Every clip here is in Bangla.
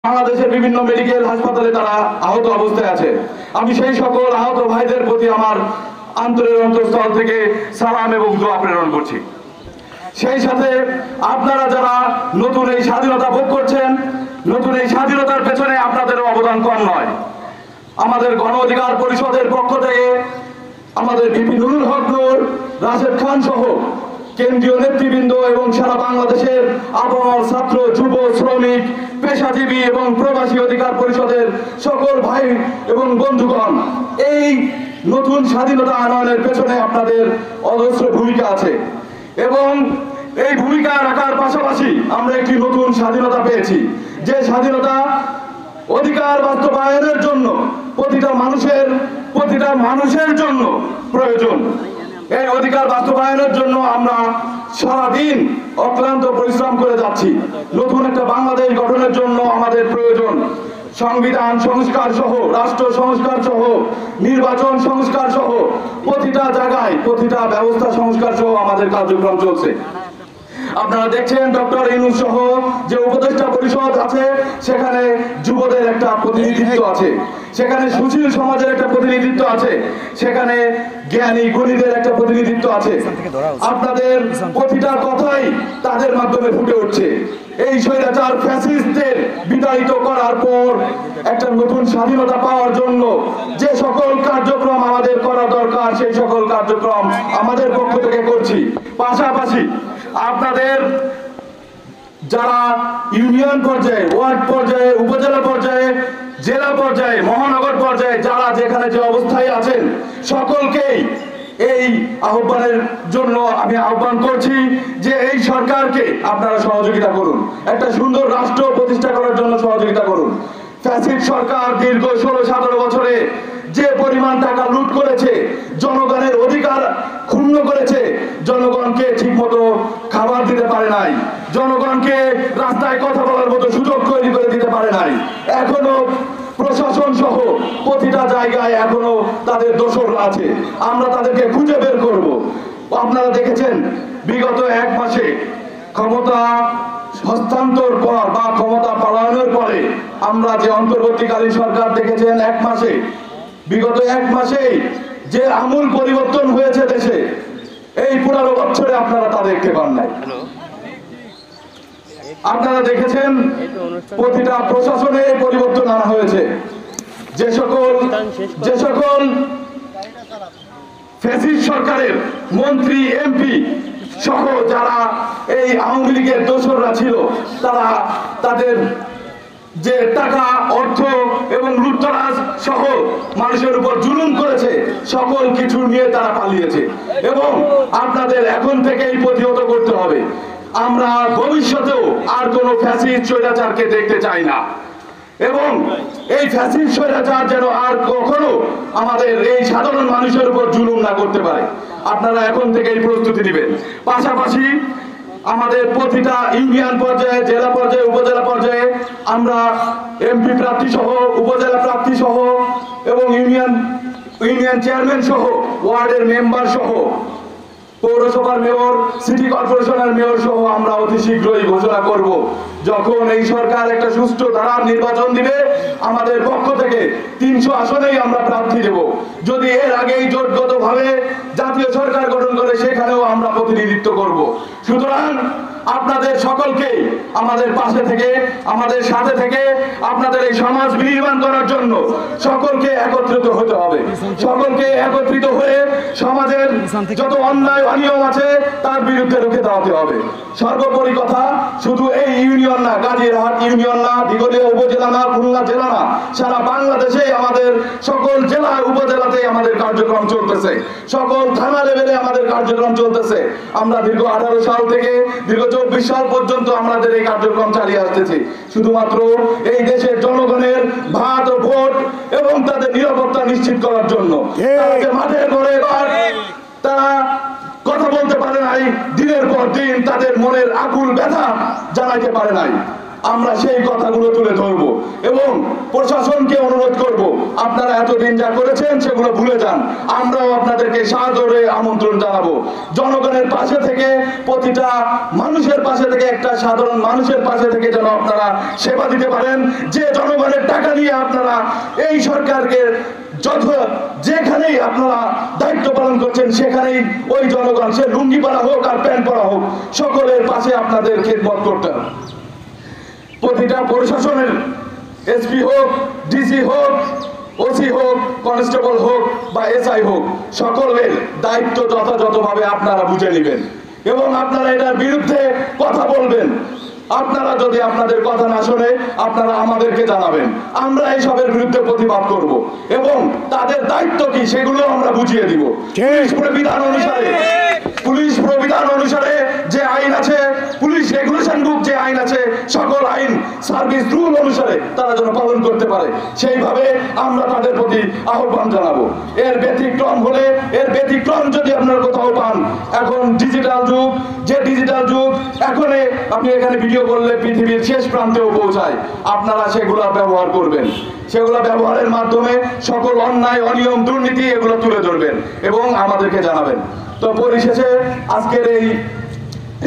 বাংলাদেশের বিভিন্ন মেডিকেল হাসপাতালে তারা আহত অবস্থায় আছে। আমি সেই সকল আহত ভাইদের প্রতি আমার আন্তরের অন্তঃস্থল থেকে সালাম এবং দোয়া প্রেরণ করছি। সেই সাথে আপনারা যারা নতুন এই স্বাধীনতা ভোগ করছেন, নতুন এই স্বাধীনতার পেছনে আপনাদেরও অবদান কম নয়। আমাদের গণ অধিকার পরিষদের পক্ষ থেকে আমাদের ভিপি নুরুল হক নূর, রাশেদ খান সহ কেন্দ্রীয় নেতৃবৃন্দ এবং সারা বাংলাদেশের আবহাওয়ার ছাত্র, যুব, শ্রমিক, পেশাজীবী এবং প্রবাসী অধিকার পরিষদের সকল ভাই এবং বন্ধুগণ, এই নতুন স্বাধীনতা আনয়নের পেছনে আপনাদের অজস্র ভূমিকা আছে এবং এই ভূমিকা রাখার পাশাপাশি আমরা একটি নতুন স্বাধীনতা পেয়েছি, যে স্বাধীনতা অধিকার বাস্তবায়নের জন্য প্রতিটা মানুষের জন্য প্রয়োজন। এই অধিকার বাস্তবায়নের জন্য আমরা সারাদিন অক্লান্ত পরিশ্রম করে যাচ্ছি। নতুন একটা বাংলাদেশ গঠনের জন্য আমাদের প্রয়োজন সংবিধান সংস্কার সহ, রাষ্ট্র সংস্কার সহ, নির্বাচন সংস্কার সহ, প্রতিটা জায়গায় প্রতিটা ব্যবস্থা সংস্কার সহ আমাদের কার্যক্রম চলছে। আপনারা দেখছেন ডক্টর ইউনূস সহ যে উপদেষ্টা পরিষদ আছে, সেখানে যুবদের একটা প্রতিনিধিত্ব আছে, সেখানে সুশীল সমাজের একটা প্রতিনিধিত্ব আছে, সেখানে জ্ঞানী গুণীদের একটা প্রতিনিধিত্ব আছে। আপনাদের প্রতিটা কথাই তাদের মাধ্যমে ফুটে উঠছে। এই স্বৈরাচার ফ্যাসিস্টদের বিতাড়িত করার পর একটা নতুন স্বাধীনতা পাওয়ার জন্য যে সকল কার্যক্রম আমাদের করা দরকার, সেই সকল কার্যক্রম আমাদের পক্ষ থেকে করছি। পাশাপাশি আপনাদের যারা ইউনিয়ন পর্যায়ে, ওয়ার্ড পর্যায়ে, উপজেলা পর্যায়ে, জেলা পর্যায়ে, মহানগর পর্যায়ে যারা যেখানে যে অবস্থায় আছেন, সকলকেই এই আহ্বানের জন্য আমি আহ্বান করছি যে এই সরকারকে আপনারা সহযোগিতা করুন, একটা সুন্দর রাষ্ট্র প্রতিষ্ঠা করার জন্য সহযোগিতা করুন। ফ্যাসিস্ট সরকার দীর্ঘ 16-17 বছরে যে পরিমাণ টাকা লুট করেছে, জনগণের অধিকার ক্ষুণ্ণ করেছে, জনগণকে ঠিকমতো খাবার দিতে পারে নাই, জনগণকে রাস্তায় কথা বলার মতো সুযোগ তৈরি করে দিতে পারে নাই। এখনো প্রশাসন সহ প্রতিটা জায়গায় এখনো তাদের দোষর আছে, আমরা তাদেরকে খুঁজে বের করব। আপনারা দেখেছেন বিগত 1 মাসে ক্ষমতা হস্তান্তর পর বা ক্ষমতা পালানোর পরে আমরা যে অন্তর্বর্তীকালীন সরকার দেখেছেন 1 মাসে, বিগত 1 মাসেই যে আমূল পরিবর্তন হয়েছে দেশে, এই 15 বছরে আপনারা তা দেখতে পান নাই। আপনারা দেখেছেন প্রতিটা প্রশাসনে পরিবর্তন আনা হয়েছে। যে সকল ফ্যাসিস্ট সরকারের মন্ত্রী, এমপি সহ যারা এই আওয়ামী লীগের দোসররা ছিল, তারা তাদের যে টাকা, অর্থ এবং লুটতরাজ সহ মানুষের উপর জুলুম করেছে, সকল কিছু নিয়ে তারা পালিয়েছে এবং আপনাদের এখন থেকেই প্রতিহত করতে হবে। আমরা ভবিষ্যতেও আর কোনো ফ্যাসিস্ট স্বৈরাচারকে দেখতে চাই না এবং এই ফ্যাসিস্ট স্বৈরাচার যেন আর কখনো আমাদের এই সাধারণ মানুষের উপর জুলুম না করতে পারে। আপনারা এখন থেকেই প্রস্তুতি নেবেন। পাশাপাশি আমাদের প্রতিটা ইউনিয়ন পর্যায়ে, জেলা পর্যায়ে, উপজেলা পর্যায়ে আমরা এমপি প্রার্থী সহ, উপজেলা প্রার্থী সহ এবং ইউনিয়ন চেয়ারম্যান সহ, ওয়ার্ডের মেম্বার সহ, পৌরসভার মেয়র, সিটি কর্পোরেশনের মেয়র সহ আমরা অতি শীঘ্রই ঘোষণা করব। যখন এই সরকার একটা সুষ্ঠু ধারার নির্বাচন দিবে, আমাদের পক্ষ থেকে 300 আসনেই আমরা প্রার্থী দেব। যদি এর আগেই জোটগতভাবে জাতীয় সরকার গঠন করে, সেখানেও আমরা প্রতিনিধিত্ব করব। সুতরাং আপনাদের সকলকে আমাদের পাশে থেকে, আমাদের সাথে থেকে আপনাদের এই সমাজ বিনির্মাণ করার জন্য সকলকে একত্রিত হতে হবে। সকলকে একত্রিত হয়ে সমাজের যত অন্যায় অনিয়ম আছে তার বিরুদ্ধে রুখে দাঁড়াতে হবে। সর্বোপরি কথা, শুধু এই ইউনিয়ন না, গাজীরহাট ইউনিয়ন না, দিঘলিয়া উপজেলা না, খুলনা জেলা না, সারা বাংলাদেশে আমাদের সকল জেলা উপজেলাতে আমাদের কার্যক্রম চলতেছে, সকল থানা লেভেলে আমাদের কার্যক্রম চলতেছে। আমরা দীর্ঘ 18 সাল থেকে দীর্ঘ 24 সাল পর্যন্ত আমাদের এই কার্যক্রম চালিয়ে আসতেছি শুধুমাত্র এই দেশের জনগণের ভাত ও ভোট এবং তাদের নিরাপত্তা নিশ্চিত করার জন্য। মাঠে ঘরে তারা কথা বলতে পারে নাই, দিনের পর দিন তাদের মনের আকুল ব্যথা জানাইতে পারে নাই। আমরা সেই কথাগুলো তুলে ধরবো এবং প্রশাসনকে অনুরোধ করব, আপনারা এতদিন যা করেছেন সেগুলো ভুলে যান। আমরাও আপনাদেরকে সাদরে আমন্ত্রণ জানাবো জনগণের পাশে থেকে, প্রতিটা মানুষের পাশে থেকে, একটা সাধারণ মানুষের পাশে থেকে যেন আপনারা সেবা দিতে পারেন। যে জনগণের টাকা নিয়ে আপনারা এই সরকারকে যেখানেই আপনারা দায়িত্ব পালন করছেন সেখানেই ওই জনগণ, সে লুঙ্গি পরা হোক আর প্যান্ট পরা হোক, সকলের পাশে আপনাদের খেদমত করতে হবে। প্রতিটা প্রশাসনের, এসপি হোক, ডিসি হোক, ওসি হোক, কনস্টেবল হোক বা এসআই হোক, সকলের দায়িত্ব যথাযথভাবে আপনারা বুঝে নেবেন এবং আপনারা এটার বিরুদ্ধে কথা বলবেন। আপনারা যদি আপনাদের কথা না শুনে আপনারা আমাদেরকে জানাবেন, আমরা এইসবের বিরুদ্ধে প্রতিবাদ করব এবং তাদের দায়িত্ব কি সেগুলো আমরা বুঝিয়ে দিব। পুলিশ প্রবিধান অনুসারে যে আইন আছে, পুলিশ রেগুলেশন বুক যে আইন আছে, সকল আইন সার্ভিস রুল অনুসারে তারা যেন পালন করতে পারে, সেইভাবে আমরা তাদের প্রতি আহ্বান জানাবো। এর ব্যতিক্রম হলে, এর ব্যতিক্রম যদি আপনারা কোথাও পান, এখন ডিজিটাল যুগ, যে ডিজিটাল যুগ, এখন আপনি এখানে ভিডিও করলে পৃথিবীর শেষ প্রান্তেও পৌঁছায়, আপনারা সেগুলা ব্যবহার করবেন। সেগুলো ব্যবহারের মাধ্যমে সকল অন্যায়, অনিয়ম, দুর্নীতি এগুলো তুলে ধরবেন এবং আমাদেরকে জানাবেন। তো পরিশেষে আজকের এই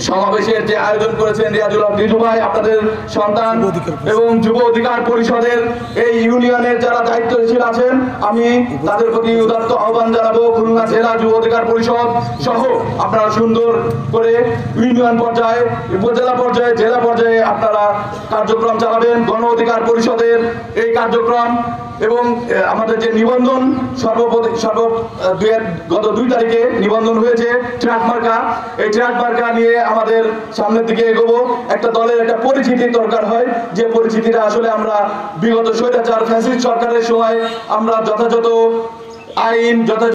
সমাবেশের যে আয়োজন করেছেন রিয়াজুল হক রিজু ভাই, আপনাদের সন্তান এবং যুব অধিকার পরিষদের এই ইউনিয়নের যারা দায়িত্বশীল আছেন, আমি তাদের প্রতি উদাত্ত আহ্বান জানাবো, খুলনা জেলা যুব অধিকার পরিষদ সহ আপনারা সুন্দর করে ইউনিয়ন পর্যায়ে, উপজেলা পর্যায়ে, জেলা পর্যায়ে আপনারা কার্যক্রম চালাবেন। গণ অধিকার পরিষদের এই কার্যক্রম এবং আমাদের যে নিবন্ধন গত 2 তারিখে নিবন্ধন হয়েছে ট্রাক মার্কা, এই ট্রাক মার্কা নিয়ে আমাদের সামনের দিকে এগোবো। একটা দলের একটা পরিচিতির দরকার হয়, যে পরিচিতিটা আসলে আমরা বিগত স্বৈরাচার ফ্যাসিস্ট সরকারের সময় আমরা যথাযথ আইন, যথাযথ